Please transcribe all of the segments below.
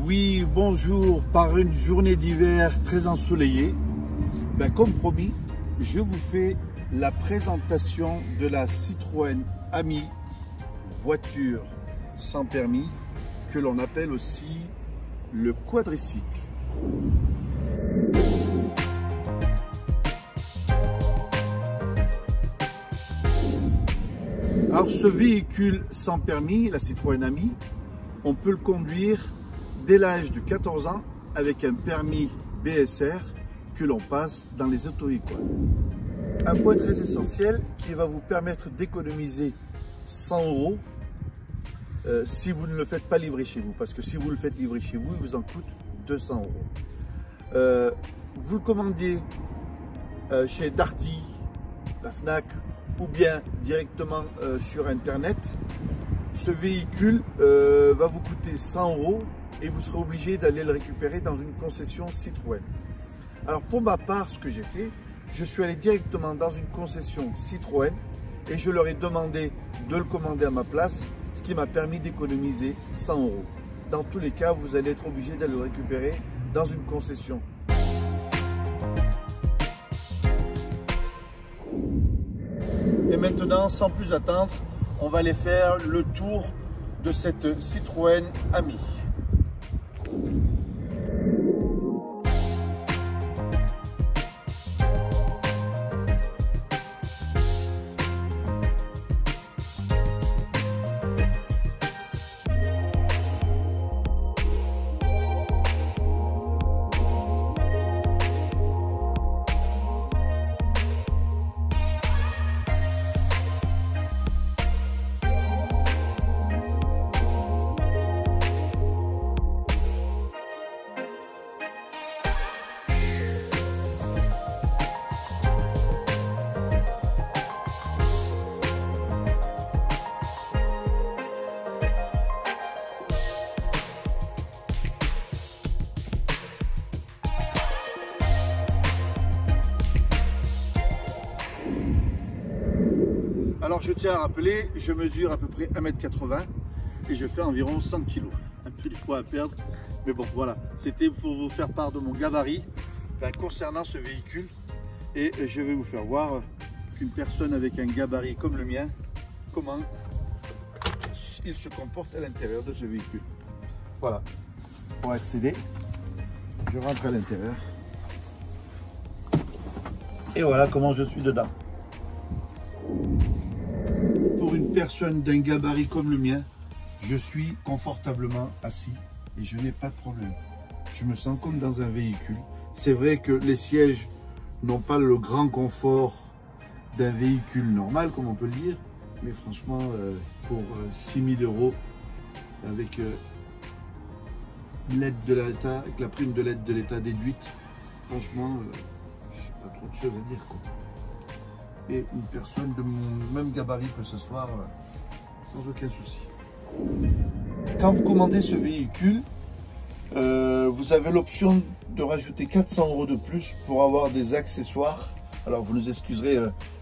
Oui, bonjour. Par une journée d'hiver très ensoleillée, comme promis, je vous fais la présentation de la Citroën Ami voiture sans permis, que l'on appelle aussi le quadricycle. Alors ce véhicule sans permis, la Citroën Ami, on peut le conduire dès l'âge de 14 ans avec un permis BSR que l'on passe dans les auto-écoles. Un point très essentiel qui va vous permettre d'économiser 100 € si vous ne le faites pas livrer chez vous, parce que si vous le faites livrer chez vous, il vous en coûte 200 €. Vous le commandiez chez Darty, la Fnac, ou bien directement sur internet, ce véhicule va vous coûter 100 € et vous serez obligé d'aller le récupérer dans une concession Citroën. Alors pour ma part, ce que j'ai fait, je suis allé directement dans une concession Citroën et je leur ai demandé de le commander à ma place, ce qui m'a permis d'économiser 100 €. Dans tous les cas, vous allez être obligé d'aller le récupérer dans une concession. Et maintenant, sans plus attendre, on va aller faire le tour de cette Citroën Ami. Alors je tiens à rappeler, je mesure à peu près 1,80 m et je fais environ 100 kg. Un peu de poids à perdre, mais bon voilà, c'était pour vous faire part de mon gabarit concernant ce véhicule. Et je vais vous faire voir qu'une personne avec un gabarit comme le mien, comment il se comporte à l'intérieur de ce véhicule. Voilà, pour accéder, je rentre à l'intérieur. Et voilà comment je suis dedans. Pour une personne d'un gabarit comme le mien, je suis confortablement assis et je n'ai pas de problème. Je me sens comme dans un véhicule. C'est vrai que les sièges n'ont pas le grand confort d'un véhicule normal, comme on peut le dire, mais franchement, pour 6 000 € avec l'aide de l'État, avec la prime de l'aide de l'État déduite, franchement, je n'ai pas trop de choses à dire, quoi. Et une personne de mon même gabarit peut s'asseoir sans aucun souci. Quand vous commandez ce véhicule, vous avez l'option de rajouter 400 € de plus pour avoir des accessoires. Alors vous nous excuserez,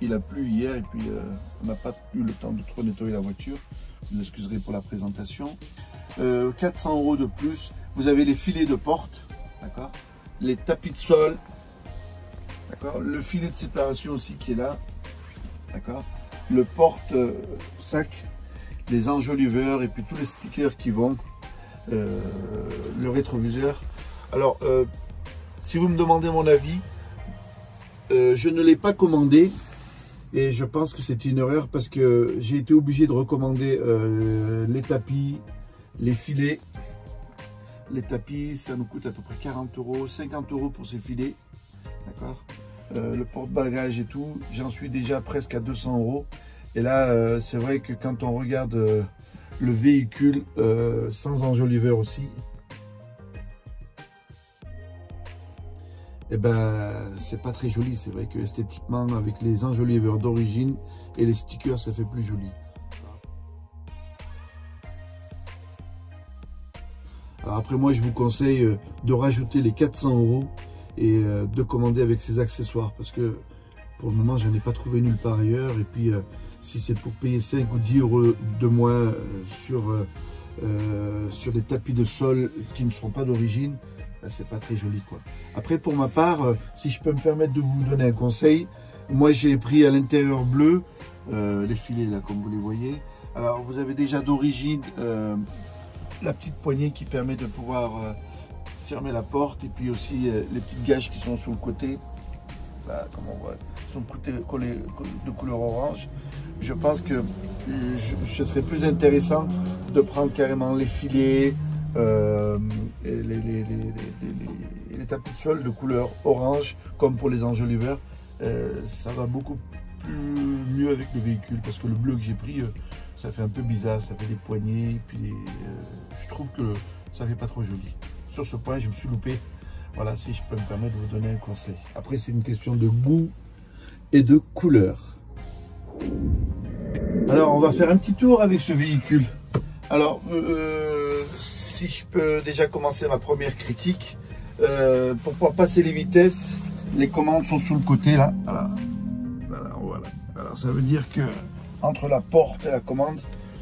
il a plu hier et puis on n'a pas eu le temps de trop nettoyer la voiture. Vous nous excuserez pour la présentation. 400 € de plus. Vous avez les filets de porte, d'accord, les tapis de sol, d'accord, le filet de séparation aussi qui est là. D'accord, le porte-sac, les enjoliveurs et puis tous les stickers qui vont, le rétroviseur. Alors, si vous me demandez mon avis, je ne l'ai pas commandé et je pense que c'est une erreur parce que j'ai été obligé de recommander les tapis, les filets. Les tapis, ça nous coûte à peu près 40 €, 50 € pour ces filets. D'accord. Le porte-bagages et tout, j'en suis déjà presque à 200 €. Et là, c'est vrai que quand on regarde le véhicule sans enjoliveur aussi, et c'est pas très joli. C'est vrai que esthétiquement, avec les enjoliveurs d'origine et les stickers, ça fait plus joli. Alors après, moi, je vous conseille de rajouter les 400 € et de commander avec ses accessoires parce que pour le moment j'en ai pas trouvé nulle part ailleurs. Et puis si c'est pour payer 5 ou 10 € de moins sur sur des tapis de sol qui ne seront pas d'origine, ben, c'est pas très joli quoi. Après pour ma part, si je peux me permettre de vous donner un conseil, moi j'ai pris à l'intérieur bleu les filets là comme vous les voyez. Alors vous avez déjà d'origine la petite poignée qui permet de pouvoir fermer la porte, et puis aussi les petites gages qui sont sur le côté, là, comme on voit, sont collées de couleur orange. Je pense que ce serait plus intéressant de prendre carrément les filets, et les tapis de sol de couleur orange, comme pour les enjoliveurs. Ça va beaucoup mieux avec le véhicule, parce que le bleu que j'ai pris, ça fait un peu bizarre, ça fait des poignées, et puis je trouve que ça fait pas trop joli. Sur ce point, je me suis loupé. Voilà, si je peux me permettre de vous donner un conseil. Après, c'est une question de goût et de couleur. Alors, on va faire un petit tour avec ce véhicule. Alors, si je peux déjà commencer ma première critique, pour pouvoir passer les vitesses, les commandes sont sous le côté là. Voilà. Alors, ça veut dire que entre la porte et la commande,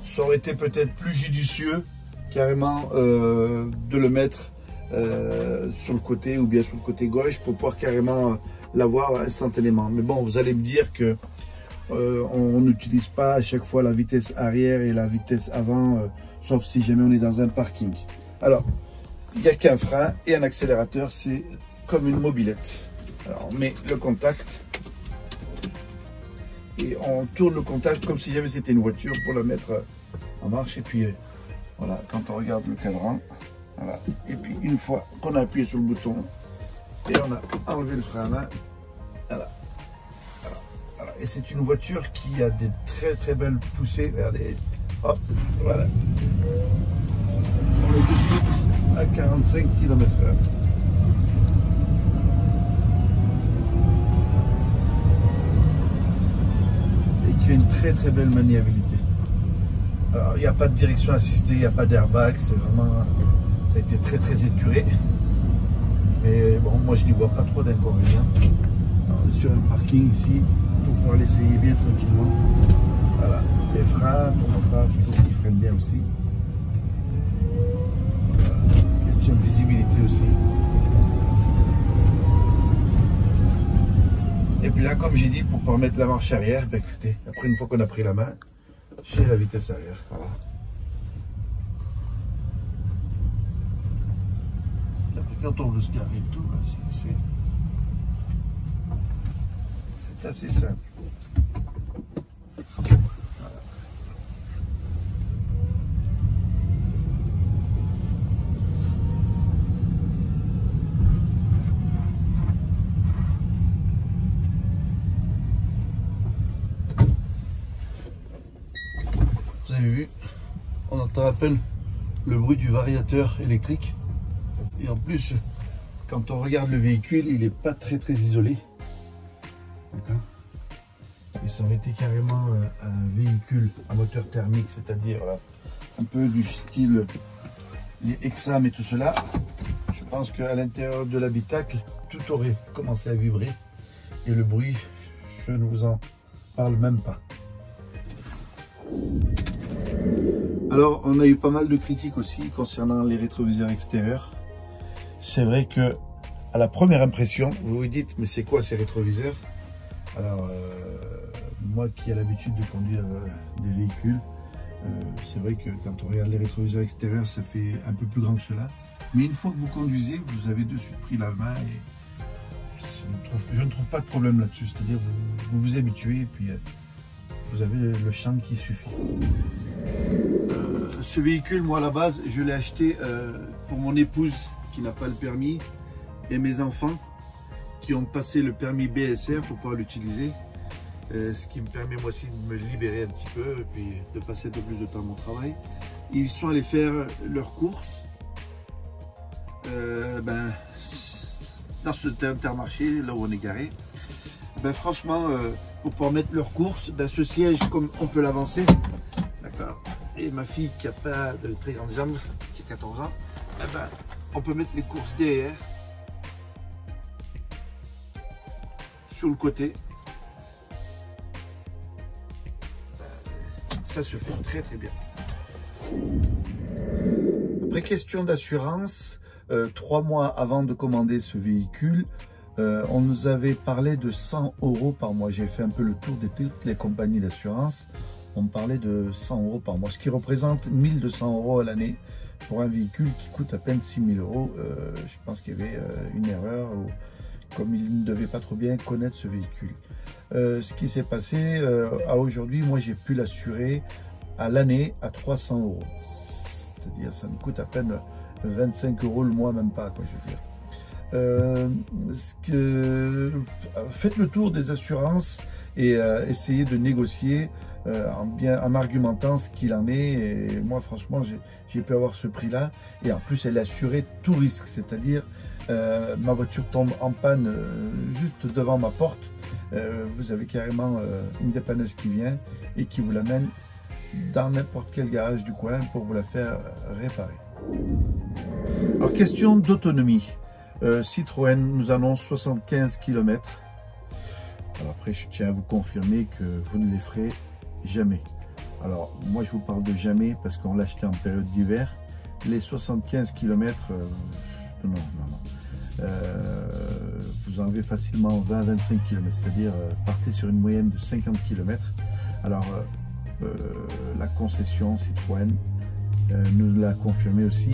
ça aurait été peut-être plus judicieux carrément de le mettre sur le côté ou bien sur le côté gauche pour pouvoir carrément l'avoir instantanément. Mais bon, vous allez me dire que on n'utilise pas à chaque fois la vitesse arrière et la vitesse avant, sauf si jamais on est dans un parking. Alors, il n'y a qu'un frein et un accélérateur, c'est comme une mobilette. Alors, on met le contact et on tourne le contact comme si jamais c'était une voiture pour la mettre en marche. Et puis voilà, quand on regarde le cadran, voilà. Et puis une fois qu'on a appuyé sur le bouton et on a enlevé le frein à main, voilà. Et c'est une voiture qui a des très belles poussées. Regardez, hop, voilà. On est de suite à 45 km/h. Et qui a une très belle maniabilité. Alors, il n'y a pas de direction assistée, il n'y a pas d'airbag, c'est vraiment, ça a été très épuré. Mais bon, moi je n'y vois pas trop d'inconvénients. Sur un parking ici, pour pouvoir l'essayer bien tranquillement. Voilà, les freins, pour ma part, je trouve qu'ils freinent bien aussi. Voilà. Question de visibilité aussi. Et puis là, comme j'ai dit, pour pouvoir mettre la marche arrière, ben écoutez, après une fois qu'on a pris la main, j'ai la vitesse arrière. Voilà. Après, quand on veut se garer et tout, c'est assez simple. Voilà. Vous avez vu, on entend à peine le bruit du variateur électrique. Et en plus, quand on regarde le véhicule, il n'est pas très isolé. Et ça aurait été carrément un véhicule à moteur thermique, c'est-à-dire un peu du style les Exam et tout cela. Je pense qu'à l'intérieur de l'habitacle, tout aurait commencé à vibrer. Et le bruit, je ne vous en parle même pas. Alors, on a eu pas mal de critiques aussi concernant les rétroviseurs extérieurs. C'est vrai que à la première impression, vous vous dites, mais c'est quoi ces rétroviseurs? Alors, moi qui ai l'habitude de conduire des véhicules, c'est vrai que quand on regarde les rétroviseurs extérieurs, ça fait un peu plus grand que cela. Mais une fois que vous conduisez, vous avez de suite pris la main et je ne trouve pas de problème là-dessus. C'est-à-dire vous vous habituez et puis vous avez le champ qui suffit. Ce véhicule, moi à la base, je l'ai acheté pour mon épouse qui n'a pas le permis et mes enfants qui ont passé le permis BSR pour pouvoir l'utiliser. Ce qui me permet moi aussi de me libérer un petit peu et puis de passer un peu plus de temps à mon travail. Ils sont allés faire leurs courses dans ce Intermarché, là où on est garé. Franchement, pour pouvoir mettre leurs courses, ce siège, comme on peut l'avancer, d'accord. Et ma fille qui n'a pas de très grandes jambes, qui a 14 ans, on peut mettre les courses derrière, sur le côté. Ça se fait très bien. Vraie question d'assurance. 3 mois avant de commander ce véhicule, on nous avait parlé de 100 € par mois. J'ai fait un peu le tour de toutes les compagnies d'assurance. On me parlait de 100 € par mois, ce qui représente 1200 € à l'année pour un véhicule qui coûte à peine 6000 €. Je pense qu'il y avait une erreur, ou comme il ne devait pas trop bien connaître ce véhicule. Ce qui s'est passé à aujourd'hui, moi j'ai pu l'assurer à l'année à 300 €. C'est-à-dire ça me coûte à peine 25 € le mois, même pas, quoi, je veux dire. Faites le tour des assurances et essayez de négocier en argumentant ce qu'il en est. Et moi, franchement, j'ai pu avoir ce prix-là. Et en plus, elle est assurée tout risque, c'est-à-dire ma voiture tombe en panne juste devant ma porte. Vous avez carrément une dépanneuse qui vient et qui vous l'amène dans n'importe quel garage du coin pour vous la faire réparer. Alors, question d'autonomie. Citroën nous annonce 75 km. Alors après, je tiens à vous confirmer que vous ne les ferez jamais. Alors, moi, je vous parle de jamais parce qu'on l'a acheté en période d'hiver. Les 75 km, non. Vous enlevez facilement 20-25 km, c'est-à-dire partez sur une moyenne de 50 km. Alors, la concession Citroën nous l'a confirmé aussi.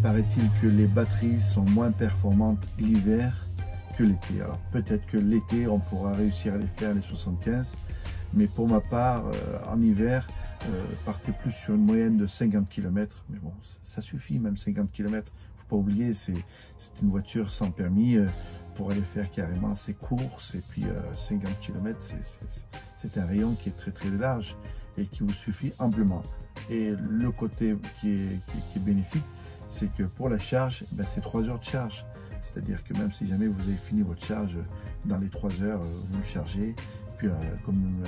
Paraît-il que les batteries sont moins performantes l'hiver que l'été. Alors peut-être que l'été on pourra réussir à les faire les 75, mais pour ma part en hiver partez plus sur une moyenne de 50 km. Mais bon, ça suffit, même 50 km. Faut pas oublier, c'est une voiture sans permis pour aller faire carrément ses courses, et puis 50 km c'est un rayon qui est très large et qui vous suffit amplement. Et le côté qui est bénéfique, c'est que pour la charge, ben, c'est 3 heures de charge. C'est-à-dire que même si jamais vous avez fini votre charge dans les 3 heures, vous le chargez. Puis comme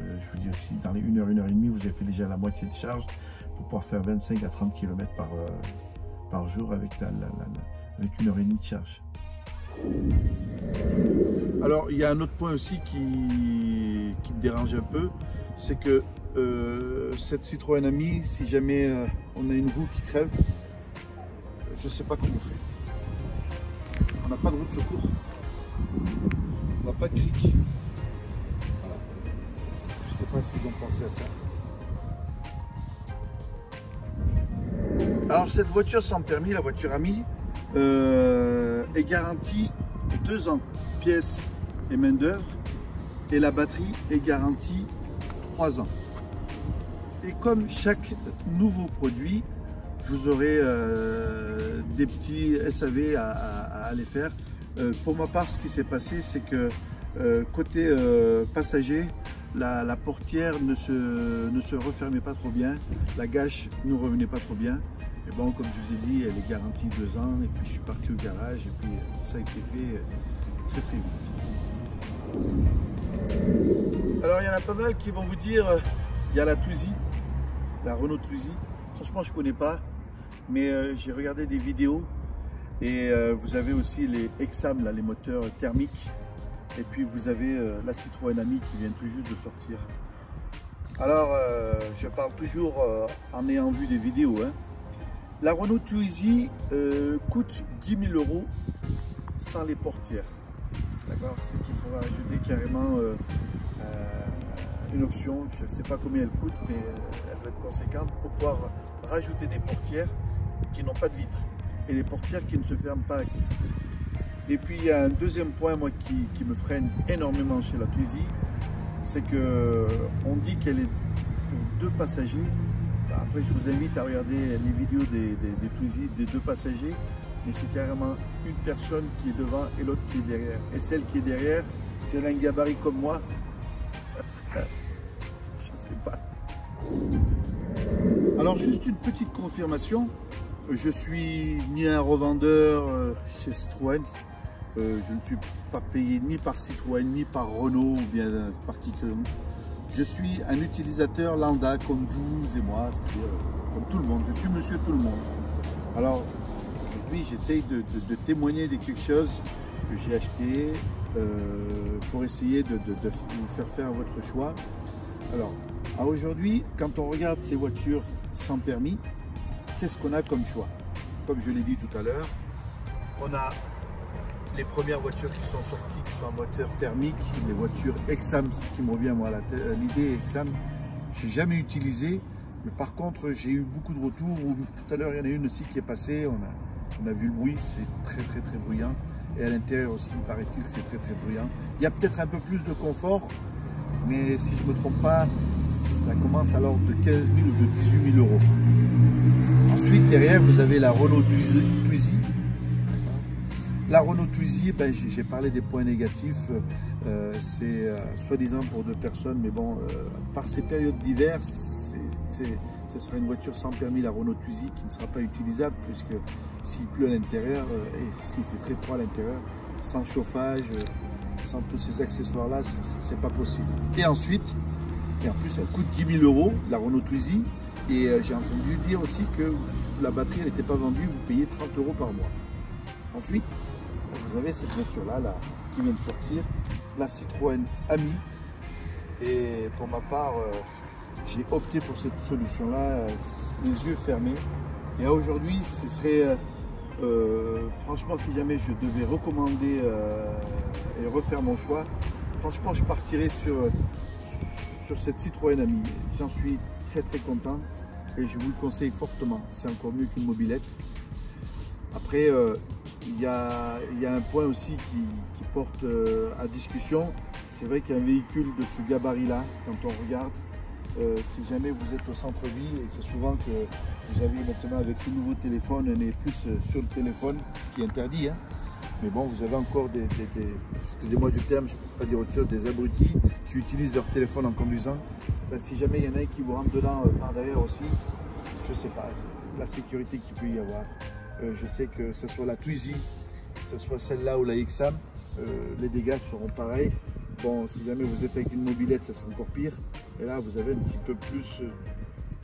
je vous dis aussi, dans les 1 heure, 1 heure et demie, vous avez fait déjà la moitié de charge pour pouvoir faire 25 à 30 km par jour avec 1 heure et demie de charge. Alors il y a un autre point aussi qui me dérange un peu, c'est que cette Citroën Ami, si jamais on a une roue qui crève, je ne sais pas comment on fait. On n'a pas de roue de secours, on n'a pas de cric. Voilà. Je ne sais pas s'ils ont pensé à ça. Alors cette voiture sans permis, la voiture Ami, est garantie 2 ans, pièces et main d'œuvre, et la batterie est garantie 3 ans. Et comme chaque nouveau produit, vous aurez des petits SAV à aller faire. Pour ma part, ce qui s'est passé, c'est que côté passager, la portière ne se refermait pas trop bien, la gâche ne revenait pas trop bien. Et bon, comme je vous ai dit, elle est garantie 2 ans, et puis je suis parti au garage, et puis ça a été fait très vite. Alors il y en a pas mal qui vont vous dire, il y a la Twizy, la Renault Twizy. Franchement, je ne connais pas, mais j'ai regardé des vidéos, et vous avez aussi les Exam, là, les moteurs thermiques, et puis vous avez la Citroën Ami qui vient tout juste de sortir. Alors, je parle toujours en ayant vu des vidéos, hein. La Renault Twizy coûte 10 000 € sans les portières. D'accord, c'est qu'il faudra ajouter carrément une option, je ne sais pas combien elle coûte, mais elle doit être conséquente pour pouvoir rajouter des portières qui n'ont pas de vitre et les portières qui ne se ferment pas. Et puis il y a un deuxième point, moi, qui me freine énormément chez la Twizy, c'est que on dit qu'elle est pour 2 passagers. Après, je vous invite à regarder les vidéos des Twizy, des 2 passagers, mais c'est carrément une personne qui est devant et l'autre qui est derrière. Et celle qui est derrière, si elle a un gabarit comme moi, je ne sais pas. Alors, juste une petite confirmation, je suis ni un revendeur chez Citroën, je ne suis pas payé ni par Citroën, ni par Renault, ou bien par qui que je suis un utilisateur lambda comme vous et moi, c'est-à-dire comme tout le monde. Je suis monsieur tout le monde. Alors aujourd'hui, j'essaye de témoigner de quelque chose que j'ai acheté pour essayer de vous faire votre choix. Alors, aujourd'hui, quand on regarde ces voitures sans permis, qu'est-ce qu'on a comme choix? Comme je l'ai dit tout à l'heure, on a les premières voitures qui sont sorties, qui sont à moteur thermique, les voitures Exam, c'est ce qui me revient moi à l'idée. Exam, je n'ai jamais utilisé, mais par contre j'ai eu beaucoup de retours. Tout à l'heure il y en a une aussi qui est passée, on a vu le bruit, c'est très bruyant. Et à l'intérieur aussi, il paraît-il que c'est très bruyant. Il y a peut-être un peu plus de confort, mais si je ne me trompe pas, ça commence à l'ordre de 15 000 ou de 18 000 euros. Ensuite, derrière, vous avez la Renault Twizy. La Renault Twizy, ben, j'ai parlé des points négatifs. C'est soi-disant pour 2 personnes, mais bon, par ces périodes d'hiver, ce sera une voiture sans permis, la Renault Twizy, qui ne sera pas utilisable, puisque s'il pleut à l'intérieur et s'il fait très froid à l'intérieur, sans chauffage, sans tous ces accessoires-là, c'est pas possible. Et ensuite, et en plus, elle coûte 10 000 euros, la Renault Twizy. Et j'ai entendu dire aussi que la batterie n'était pas vendue, vous payez 30 euros par mois. Ensuite, vous avez cette voiture-là qui vient de sortir, la Citroën Ami. Et pour ma part, j'ai opté pour cette solution-là, les yeux fermés. Et aujourd'hui, ce serait, franchement, si jamais je devais recommander et refaire mon choix, franchement, je partirais sur cette Citroën Ami. J'en suis très content et je vous le conseille fortement. C'est encore mieux qu'une mobilette. Après, il y a un point aussi qui porte à discussion. C'est vrai qu'un véhicule de ce gabarit-là, quand on regarde, si jamais vous êtes au centre-ville, et c'est souvent que vous avez maintenant avec ces nouveaux téléphones, on est plus sur le téléphone, ce qui est interdit, hein. Mais bon, vous avez encore des excusez-moi du terme, je ne peux pas dire autre chose, des abrutis qui utilisent leur téléphone en conduisant. Ben, si jamais il y en a un qui vous rentre dedans par derrière aussi, je ne sais pas, la sécurité qu'il peut y avoir. Je sais que ce soit la Twizy, que ce soit celle-là ou la Exam, les dégâts seront pareils. Bon, si jamais vous êtes avec une mobilette, ça sera encore pire. Et là, vous avez un petit peu plus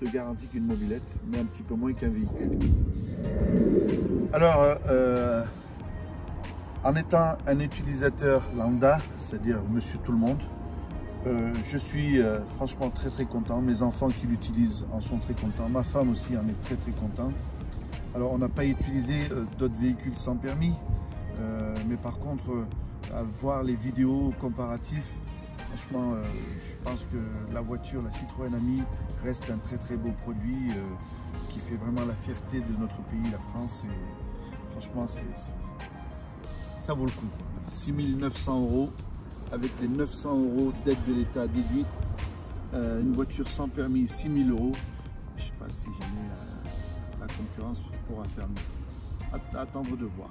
de garantie qu'une mobilette, mais un petit peu moins qu'un véhicule. Alors, en étant un utilisateur lambda, c'est-à-dire monsieur tout le monde, je suis franchement très content. Mes enfants qui l'utilisent en sont très contents. Ma femme aussi en est très contente. Alors on n'a pas utilisé d'autres véhicules sans permis, mais par contre, à voir les vidéos comparatifs, franchement, je pense que la voiture, la Citroën Ami, reste un très beau produit qui fait vraiment la fierté de notre pays, la France. Et franchement, ça vaut le coup. 6 900 euros avec les 900 euros d'aide de l'État déduite. Une voiture sans permis, 6 000 euros. Je ne sais pas si jamais la concurrence pourra faire mieux. À attendre de voir.